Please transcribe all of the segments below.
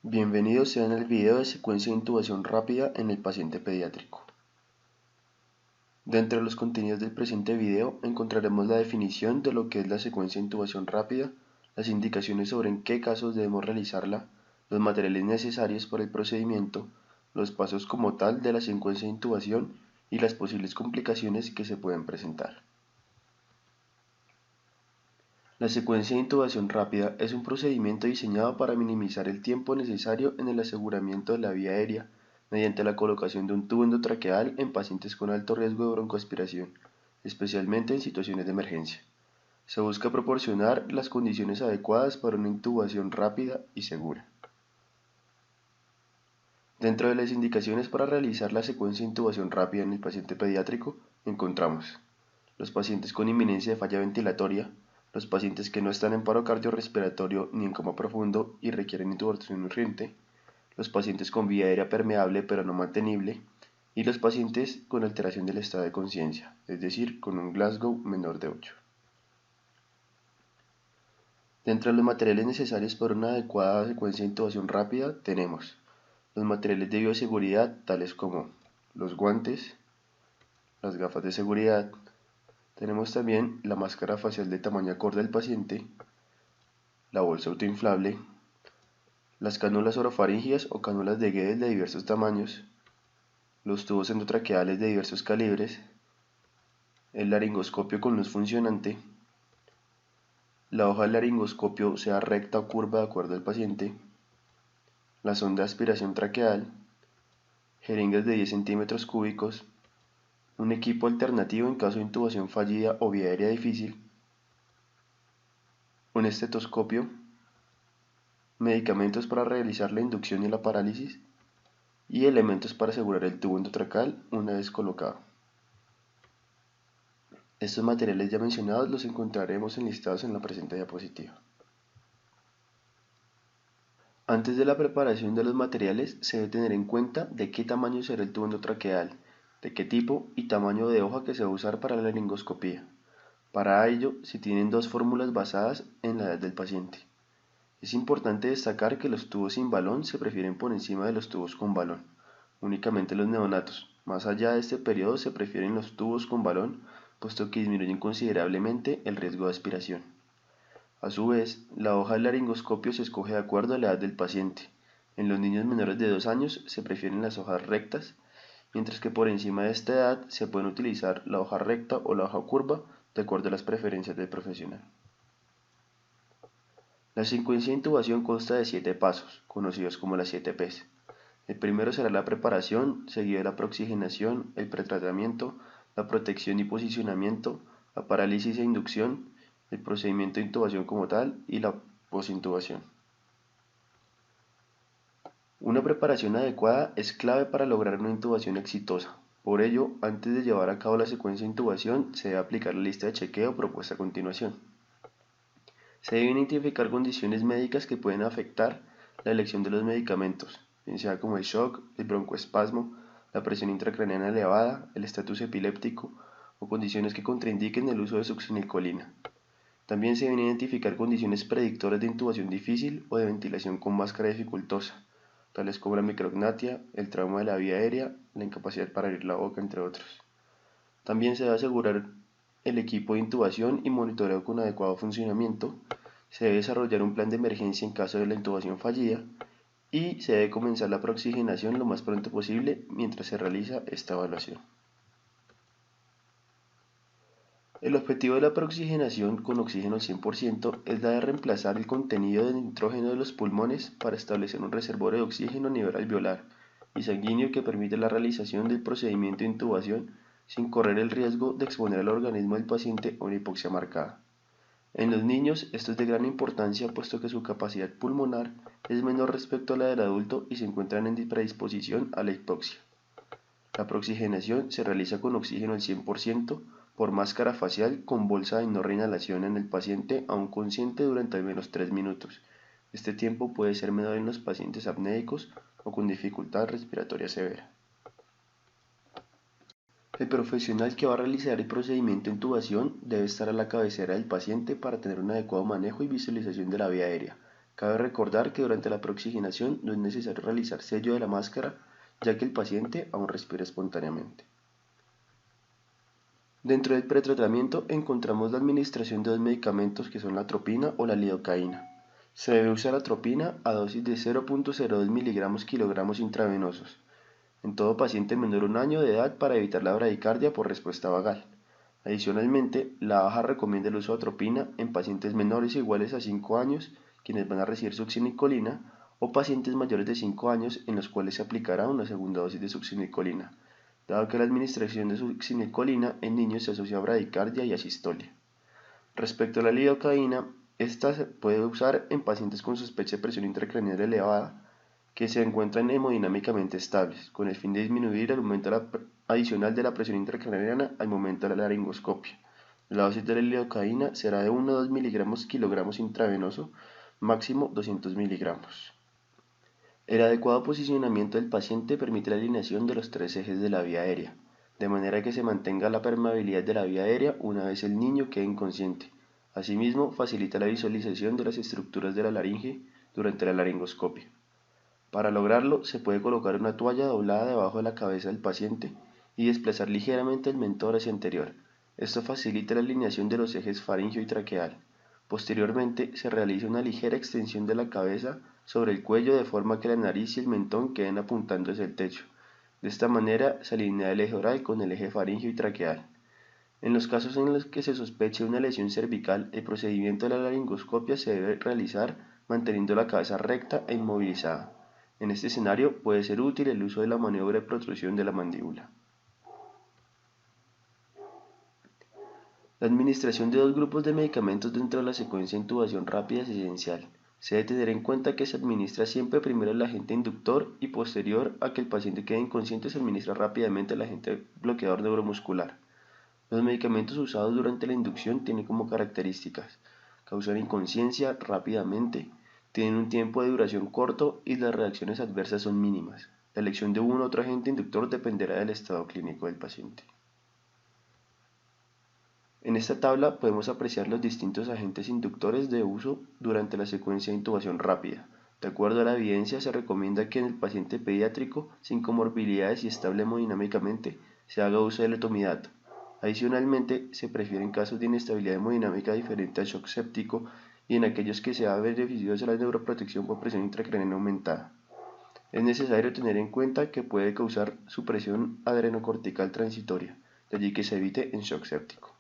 Bienvenidos sean al video de secuencia de intubación rápida en el paciente pediátrico. Dentro de los contenidos del presente video encontraremos la definición de lo que es la secuencia de intubación rápida, las indicaciones sobre en qué casos debemos realizarla, los materiales necesarios para el procedimiento, los pasos como tal de la secuencia de intubación y las posibles complicaciones que se pueden presentar. La secuencia de intubación rápida es un procedimiento diseñado para minimizar el tiempo necesario en el aseguramiento de la vía aérea mediante la colocación de un tubo endotraqueal en pacientes con alto riesgo de broncoaspiración, especialmente en situaciones de emergencia. Se busca proporcionar las condiciones adecuadas para una intubación rápida y segura. Dentro de las indicaciones para realizar la secuencia de intubación rápida en el paciente pediátrico encontramos los pacientes con inminencia de falla ventilatoria, los pacientes que no están en paro cardiorrespiratorio ni en coma profundo y requieren intubación urgente, los pacientes con vía aérea permeable pero no mantenible, y los pacientes con alteración del estado de conciencia, es decir, con un Glasgow menor de 8. Dentro de los materiales necesarios para una adecuada secuencia de intubación rápida tenemos los materiales de bioseguridad tales como los guantes, las gafas de seguridad. Tenemos también la máscara facial de tamaño acorde al paciente, la bolsa autoinflable, las cánulas orofaringeas o cánulas de Guedes de diversos tamaños, los tubos endotraqueales de diversos calibres, el laringoscopio con luz funcionante, la hoja del laringoscopio sea recta o curva de acuerdo al paciente, la sonda de aspiración traqueal, jeringas de 10 centímetros cúbicos, un equipo alternativo en caso de intubación fallida o vía aérea difícil, un estetoscopio, medicamentos para realizar la inducción y la parálisis y elementos para asegurar el tubo endotraqueal una vez colocado. Estos materiales ya mencionados los encontraremos enlistados en la presente diapositiva. Antes de la preparación de los materiales se debe tener en cuenta de qué tamaño será el tubo endotraqueal, de qué tipo y tamaño de hoja que se va a usar para la laringoscopía. Para ello se tienen dos fórmulas basadas en la edad del paciente. Es importante destacar que los tubos sin balón se prefieren por encima de los tubos con balón, únicamente los neonatos. Más allá de este periodo se prefieren los tubos con balón, puesto que disminuyen considerablemente el riesgo de aspiración. A su vez, la hoja del laringoscopio se escoge de acuerdo a la edad del paciente. En los niños menores de 2 años se prefieren las hojas rectas, mientras que por encima de esta edad se pueden utilizar la hoja recta o la hoja curva de acuerdo a las preferencias del profesional. La secuencia de intubación consta de 7 pasos, conocidos como las 7 P's. El primero será la preparación, seguido de la preoxigenación, el pretratamiento, la protección y posicionamiento, la parálisis e inducción, el procedimiento de intubación como tal y la posintubación. Una preparación adecuada es clave para lograr una intubación exitosa. Por ello, antes de llevar a cabo la secuencia de intubación, se debe aplicar la lista de chequeo propuesta a continuación. Se deben identificar condiciones médicas que pueden afectar la elección de los medicamentos, bien sea como el shock, el broncoespasmo, la presión intracraneana elevada, el estatus epiléptico o condiciones que contraindiquen el uso de succinilcolina. También se deben identificar condiciones predictoras de intubación difícil o de ventilación con máscara dificultosa, tales como la micrognatia, el trauma de la vía aérea, la incapacidad para abrir la boca, entre otros. También se debe asegurar el equipo de intubación y monitoreo con adecuado funcionamiento. Se debe desarrollar un plan de emergencia en caso de la intubación fallida y se debe comenzar la preoxigenación lo más pronto posible mientras se realiza esta evaluación. El objetivo de la preoxigenación con oxígeno al 100% es la de reemplazar el contenido de nitrógeno de los pulmones para establecer un reservorio de oxígeno a nivel alveolar y sanguíneo que permite la realización del procedimiento de intubación sin correr el riesgo de exponer al organismo del paciente a una hipoxia marcada. En los niños esto es de gran importancia puesto que su capacidad pulmonar es menor respecto a la del adulto y se encuentran en predisposición a la hipoxia. La preoxigenación se realiza con oxígeno al 100% por máscara facial con bolsa de no reinhalación en el paciente aún consciente durante al menos 3 minutos. Este tiempo puede ser menor en los pacientes apnéicos o con dificultad respiratoria severa. El profesional que va a realizar el procedimiento de intubación debe estar a la cabecera del paciente para tener un adecuado manejo y visualización de la vía aérea, Cabe recordar que durante la preoxigenación no es necesario realizar sello de la máscara, ya que el paciente aún respira espontáneamente. Dentro del pretratamiento encontramos la administración de dos medicamentos que son la atropina o la lidocaína. Se debe usar atropina a dosis de 0.02 miligramos kilogramos intravenosos en todo paciente menor a un año de edad para evitar la bradicardia por respuesta vagal. Adicionalmente, la AJA recomienda el uso de atropina en pacientes menores o iguales a 5 años, quienes van a recibir succinicolina, o pacientes mayores de 5 años en los cuales se aplicará una segunda dosis de succinicolina, dado que la administración de succinicolina en niños se asocia a bradicardia y asistolia. Respecto a la lidocaína, esta se puede usar en pacientes con sospecha de presión intracraneal elevada que se encuentran hemodinámicamente estables, con el fin de disminuir el aumento adicional de la presión intracraneana al momento de la laringoscopia. La dosis de la lidocaína será de 1 a 2 miligramos kilogramos intravenoso, máximo 200 miligramos. El adecuado posicionamiento del paciente permite la alineación de los tres ejes de la vía aérea, de manera que se mantenga la permeabilidad de la vía aérea una vez el niño quede inconsciente. Asimismo, facilita la visualización de las estructuras de la laringe durante la laringoscopia. Para lograrlo, se puede colocar una toalla doblada debajo de la cabeza del paciente y desplazar ligeramente el mentón hacia anterior. Esto facilita la alineación de los ejes faríngeo y traqueal. Posteriormente, se realiza una ligera extensión de la cabeza sobre el cuello de forma que la nariz y el mentón queden apuntando hacia el techo. De esta manera, se alinea el eje oral con el eje faríngeo y traqueal. En los casos en los que se sospeche una lesión cervical, el procedimiento de la laringoscopia se debe realizar manteniendo la cabeza recta e inmovilizada. En este escenario puede ser útil el uso de la maniobra de protrusión de la mandíbula. La administración de dos grupos de medicamentos dentro de la secuencia de intubación rápida es esencial. Se debe tener en cuenta que se administra siempre primero el agente inductor y posterior a que el paciente quede inconsciente se administra rápidamente el agente bloqueador neuromuscular. Los medicamentos usados durante la inducción tienen como características causar inconsciencia rápidamente, tienen un tiempo de duración corto y las reacciones adversas son mínimas. La elección de uno u otro agente inductor dependerá del estado clínico del paciente. En esta tabla podemos apreciar los distintos agentes inductores de uso durante la secuencia de intubación rápida. De acuerdo a la evidencia, se recomienda que en el paciente pediátrico sin comorbilidades y estable hemodinámicamente se haga uso del letomidato. Adicionalmente, se prefiere en casos de inestabilidad hemodinámica diferente al shock séptico y en aquellos que sea beneficiosa la neuroprotección por presión intracraneana aumentada. Es necesario tener en cuenta que puede causar supresión adrenocortical transitoria, de allí que se evite en shock séptico.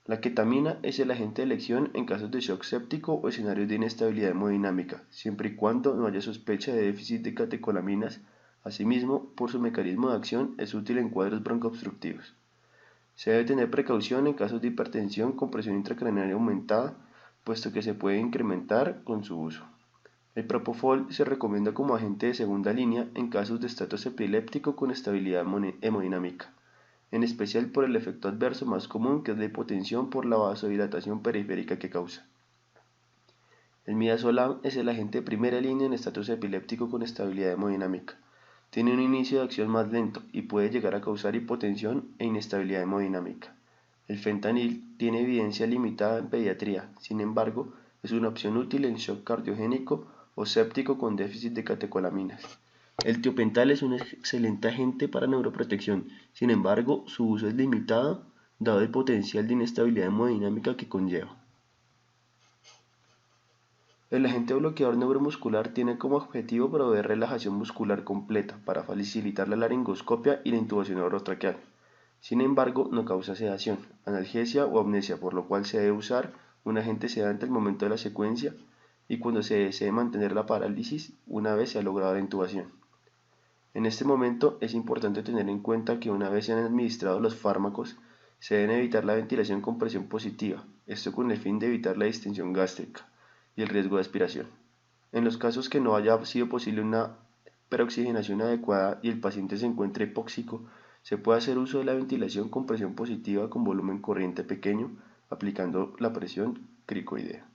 La ketamina es el agente de elección en casos de shock séptico o escenarios de inestabilidad hemodinámica, siempre y cuando no haya sospecha de déficit de catecolaminas. Asimismo, por su mecanismo de acción, es útil en cuadros broncoobstructivos. Se debe tener precaución en casos de hipertensión con presión intracraneal aumentada, puesto que se puede incrementar con su uso. El propofol se recomienda como agente de segunda línea en casos de estatus epiléptico con estabilidad hemodinámica, en especial por el efecto adverso más común que es la hipotensión por la vasodilatación periférica que causa. El midazolam es el agente de primera línea en estatus epiléptico con estabilidad hemodinámica. Tiene un inicio de acción más lento y puede llegar a causar hipotensión e inestabilidad hemodinámica. El fentanil tiene evidencia limitada en pediatría, sin embargo, es una opción útil en shock cardiogénico o séptico con déficit de catecolaminas. El tiopental es un excelente agente para neuroprotección, sin embargo, su uso es limitado dado el potencial de inestabilidad hemodinámica que conlleva. El agente bloqueador neuromuscular tiene como objetivo proveer relajación muscular completa para facilitar la laringoscopia y la intubación orotraqueal. Sin embargo, no causa sedación, analgesia o amnesia, por lo cual se debe usar un agente sedante al momento de la secuencia y cuando se desee mantener la parálisis una vez se ha logrado la intubación. En este momento es importante tener en cuenta que una vez se han administrado los fármacos, se debe evitar la ventilación con presión positiva, esto con el fin de evitar la distensión gástrica y el riesgo de aspiración. En los casos que no haya sido posible una peroxigenación adecuada y el paciente se encuentre hipóxico, se puede hacer uso de la ventilación con presión positiva con volumen corriente pequeño, aplicando la presión cricoidea.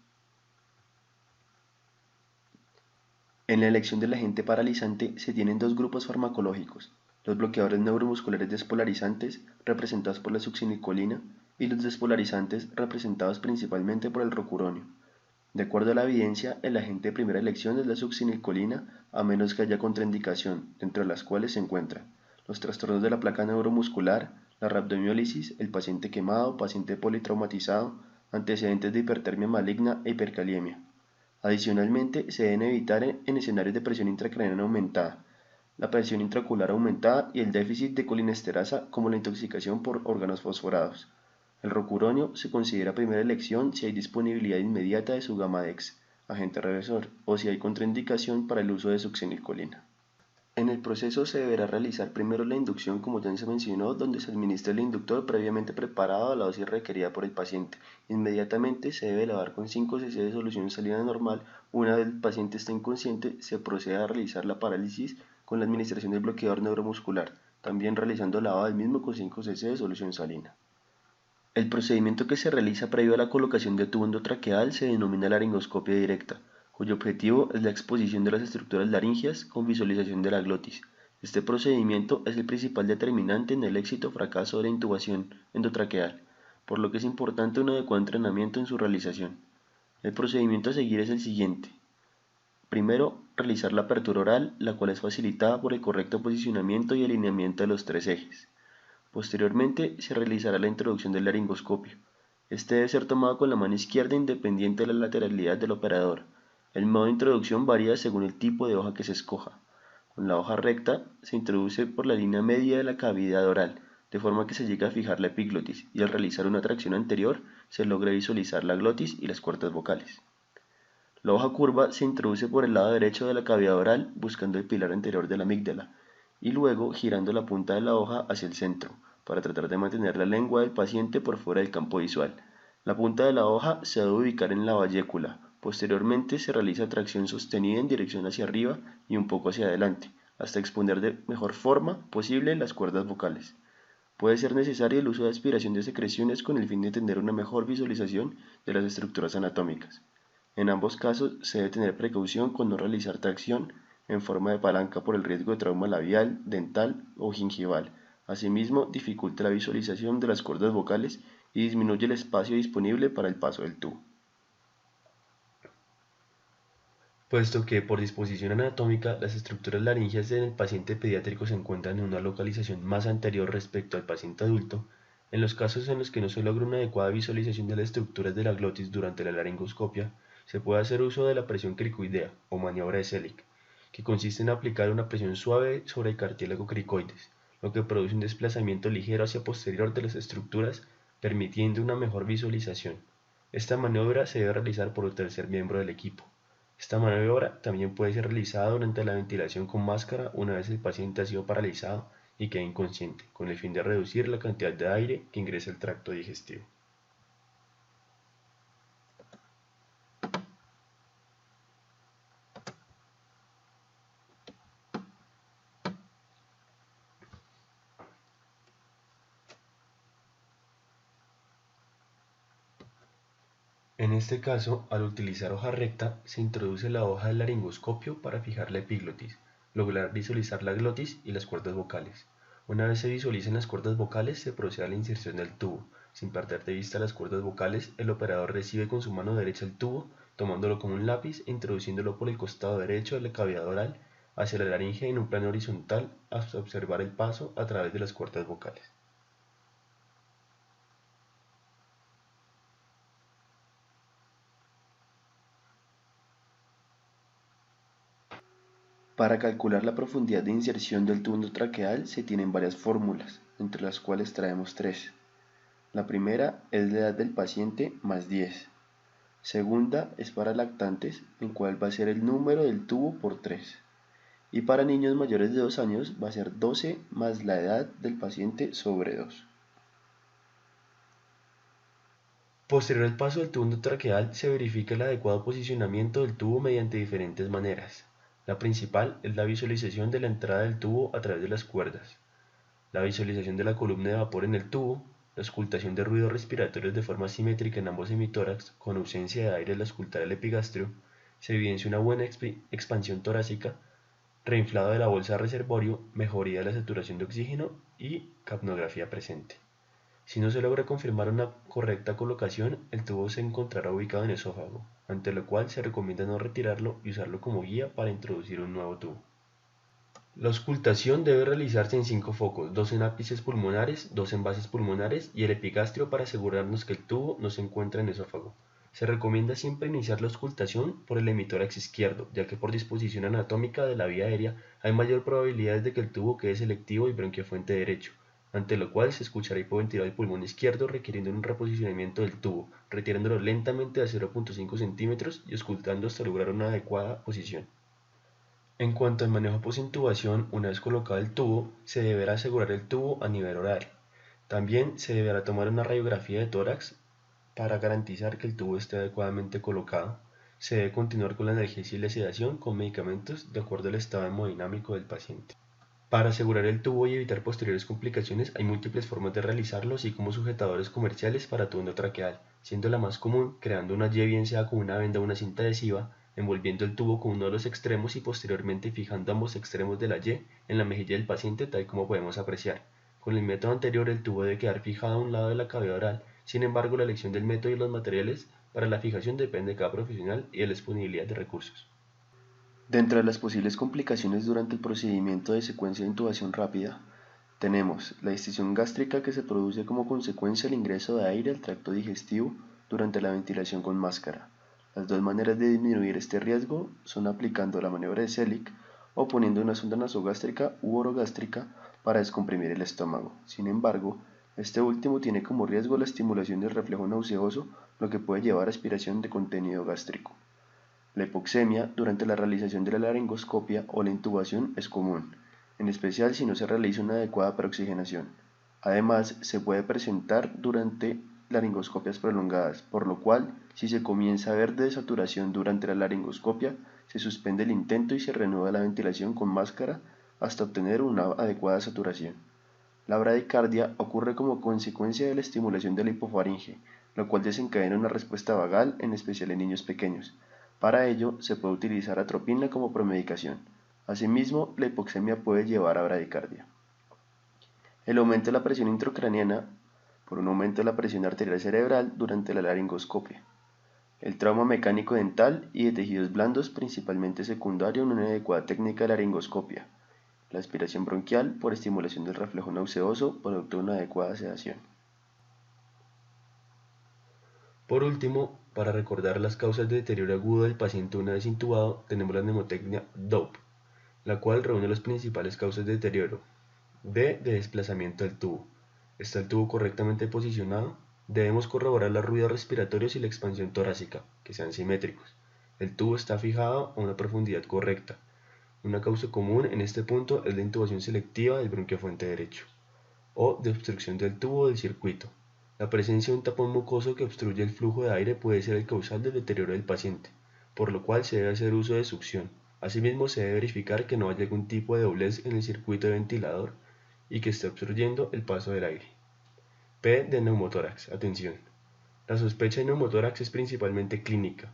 En la elección del agente paralizante se tienen dos grupos farmacológicos, los bloqueadores neuromusculares despolarizantes, representados por la succinicolina, y los despolarizantes, representados principalmente por el rocuronio. De acuerdo a la evidencia, el agente de primera elección es la succinilcolina, a menos que haya contraindicación, dentro de las cuales se encuentran los trastornos de la placa neuromuscular, la rhabdomiólisis, el paciente quemado, paciente politraumatizado, antecedentes de hipertermia maligna e hipercaliemia. Adicionalmente, se deben evitar en escenarios de presión intracraneana aumentada, la presión intraocular aumentada y el déficit de colinesterasa como la intoxicación por órganos fosforados. El rocuronio se considera primera elección si hay disponibilidad inmediata de su Gamadex, agente reversor, o si hay contraindicación para el uso de succinilcolina. En el proceso se deberá realizar primero la inducción, como ya se mencionó, donde se administra el inductor previamente preparado a la dosis requerida por el paciente. Inmediatamente se debe lavar con 5 cc de solución salina normal. Una vez el paciente está inconsciente, se procede a realizar la parálisis con la administración del bloqueador neuromuscular, también realizando lavado del mismo con 5 cc de solución salina. El procedimiento que se realiza previo a la colocación de tubo endotraqueal se denomina laringoscopia directa, cuyo objetivo es la exposición de las estructuras laringeas con visualización de la glotis. Este procedimiento es el principal determinante en el éxito o fracaso de la intubación endotraqueal, por lo que es importante un adecuado entrenamiento en su realización. El procedimiento a seguir es el siguiente. Primero, realizar la apertura oral, la cual es facilitada por el correcto posicionamiento y alineamiento de los 3 ejes. Posteriormente, se realizará la introducción del laringoscopio. Este debe ser tomado con la mano izquierda independiente de la lateralidad del operador. El modo de introducción varía según el tipo de hoja que se escoja. Con la hoja recta se introduce por la línea media de la cavidad oral, de forma que se llegue a fijar la epiglotis, y al realizar una tracción anterior se logra visualizar la glotis y las cuerdas vocales. La hoja curva se introduce por el lado derecho de la cavidad oral buscando el pilar anterior de la amígdala y luego girando la punta de la hoja hacia el centro para tratar de mantener la lengua del paciente por fuera del campo visual. La punta de la hoja se debe ubicar en la vallécula. Posteriormente se realiza tracción sostenida en dirección hacia arriba y un poco hacia adelante, hasta exponer de mejor forma posible las cuerdas vocales. Puede ser necesario el uso de aspiración de secreciones con el fin de tener una mejor visualización de las estructuras anatómicas. En ambos casos se debe tener precaución con no realizar tracción en forma de palanca por el riesgo de trauma labial, dental o gingival. Asimismo, dificulta la visualización de las cuerdas vocales y disminuye el espacio disponible para el paso del tubo. Puesto que por disposición anatómica las estructuras laringeas en el paciente pediátrico se encuentran en una localización más anterior respecto al paciente adulto, en los casos en los que no se logra una adecuada visualización de las estructuras de la glotis durante la laringoscopia, se puede hacer uso de la presión cricoidea o maniobra de Selig, que consiste en aplicar una presión suave sobre el cartílago cricoides, lo que produce un desplazamiento ligero hacia posterior de las estructuras, permitiendo una mejor visualización. Esta maniobra se debe realizar por el tercer miembro del equipo. Esta maniobra también puede ser realizada durante la ventilación con máscara una vez el paciente ha sido paralizado y queda inconsciente, con el fin de reducir la cantidad de aire que ingresa al tracto digestivo. En este caso, al utilizar hoja recta, se introduce la hoja del laringoscopio para fijar la epiglotis, lograr visualizar la glotis y las cuerdas vocales. Una vez se visualicen las cuerdas vocales, se procede a la inserción del tubo. Sin perder de vista las cuerdas vocales, el operador recibe con su mano derecha el tubo, tomándolo como un lápiz e introduciéndolo por el costado derecho de la cavidad oral hacia la laringe en un plano horizontal hasta observar el paso a través de las cuerdas vocales. Para calcular la profundidad de inserción del tubo endotraqueal se tienen varias fórmulas, entre las cuales traemos tres. La primera es la edad del paciente más 10. Segunda es para lactantes, en cual va a ser el número del tubo por 3. Y para niños mayores de 2 años va a ser 12 más la edad del paciente sobre 2. Posterior al paso del tubo endotraqueal se verifica el adecuado posicionamiento del tubo mediante diferentes maneras. La principal es la visualización de la entrada del tubo a través de las cuerdas, la visualización de la columna de vapor en el tubo, la auscultación de ruidos respiratorios de forma simétrica en ambos hemitórax con ausencia de aire al auscultar el epigastrio, se evidencia una buena expansión torácica, reinflado de la bolsa de reservorio, mejoría de la saturación de oxígeno y capnografía presente. Si no se logra confirmar una correcta colocación, el tubo se encontrará ubicado en el esófago, ante lo cual se recomienda no retirarlo y usarlo como guía para introducir un nuevo tubo. La auscultación debe realizarse en 5 focos, 2 en ápices pulmonares, 2 en bases pulmonares y el epigastrio para asegurarnos que el tubo no se encuentra en esófago. Se recomienda siempre iniciar la auscultación por el hemitórax izquierdo, ya que por disposición anatómica de la vía aérea hay mayor probabilidad de que el tubo quede selectivo y bronquiofuente derecho, ante lo cual se escuchará hipoventilado el pulmón izquierdo requiriendo un reposicionamiento del tubo, retirándolo lentamente a 0.5 centímetros y auscultando hasta lograr una adecuada posición. En cuanto al manejo posintubación, una vez colocado el tubo, se deberá asegurar el tubo a nivel oral. También se deberá tomar una radiografía de tórax para garantizar que el tubo esté adecuadamente colocado. Se debe continuar con la analgesia y la sedación con medicamentos de acuerdo al estado hemodinámico del paciente. Para asegurar el tubo y evitar posteriores complicaciones hay múltiples formas de realizarlo, así como sujetadores comerciales para tubo endotraqueal, siendo la más común creando una Y bien sea con una venda o una cinta adhesiva, envolviendo el tubo con uno de los extremos y posteriormente fijando ambos extremos de la Y en la mejilla del paciente tal como podemos apreciar. Con el método anterior el tubo debe quedar fijado a un lado de la cavidad oral, sin embargo la elección del método y los materiales para la fijación depende de cada profesional y de la disponibilidad de recursos. Dentro de las posibles complicaciones durante el procedimiento de secuencia de intubación rápida, tenemos la distensión gástrica que se produce como consecuencia del ingreso de aire al tracto digestivo durante la ventilación con máscara. Las dos maneras de disminuir este riesgo son aplicando la maniobra de Selig o poniendo una sonda nasogástrica u orogástrica para descomprimir el estómago. Sin embargo, este último tiene como riesgo la estimulación del reflejo nauseoso, lo que puede llevar a aspiración de contenido gástrico. La hipoxemia durante la realización de la laringoscopia o la intubación es común, en especial si no se realiza una adecuada preoxigenación. Además, se puede presentar durante laringoscopias prolongadas, por lo cual, si se comienza a ver desaturación durante la laringoscopia, se suspende el intento y se reanuda la ventilación con máscara hasta obtener una adecuada saturación. La bradicardia ocurre como consecuencia de la estimulación de la hipofaringe, lo cual desencadena una respuesta vagal, en especial en niños pequeños. Para ello, se puede utilizar atropina como premedicación. Asimismo, la hipoxemia puede llevar a bradicardia. El aumento de la presión intracraniana por un aumento de la presión arterial cerebral durante la laringoscopia. El trauma mecánico dental y de tejidos blandos, principalmente secundario en una inadecuada técnica de laringoscopia. La aspiración bronquial por estimulación del reflejo nauseoso producto de una adecuada sedación. Por último, para recordar las causas de deterioro agudo del paciente una vez intubado, tenemos la mnemotecnia DOPE, la cual reúne las principales causas de deterioro. D de desplazamiento del tubo. ¿Está el tubo correctamente posicionado? Debemos corroborar los ruidos respiratorios y la expansión torácica, que sean simétricos. El tubo está fijado a una profundidad correcta. Una causa común en este punto es la intubación selectiva del bronquiofuente derecho o de obstrucción del tubo o del circuito. La presencia de un tapón mucoso que obstruye el flujo de aire puede ser el causal del deterioro del paciente, por lo cual se debe hacer uso de succión. Asimismo, se debe verificar que no haya algún tipo de doblez en el circuito de ventilador y que esté obstruyendo el paso del aire. P de neumotórax. Atención. La sospecha de neumotórax es principalmente clínica,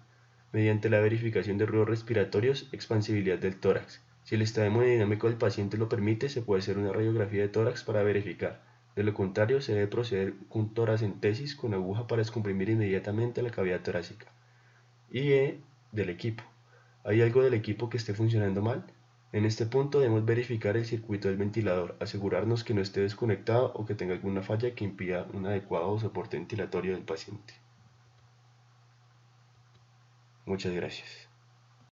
mediante la verificación de ruidos respiratorios, expansibilidad del tórax. Si el estado hemodinámico del paciente lo permite, se puede hacer una radiografía de tórax para verificar. De lo contrario, se debe proceder con toracentesis con aguja para descomprimir inmediatamente la cavidad torácica. Y E del equipo. ¿Hay algo del equipo que esté funcionando mal? En este punto debemos verificar el circuito del ventilador, asegurarnos que no esté desconectado o que tenga alguna falla que impida un adecuado soporte ventilatorio del paciente. Muchas gracias.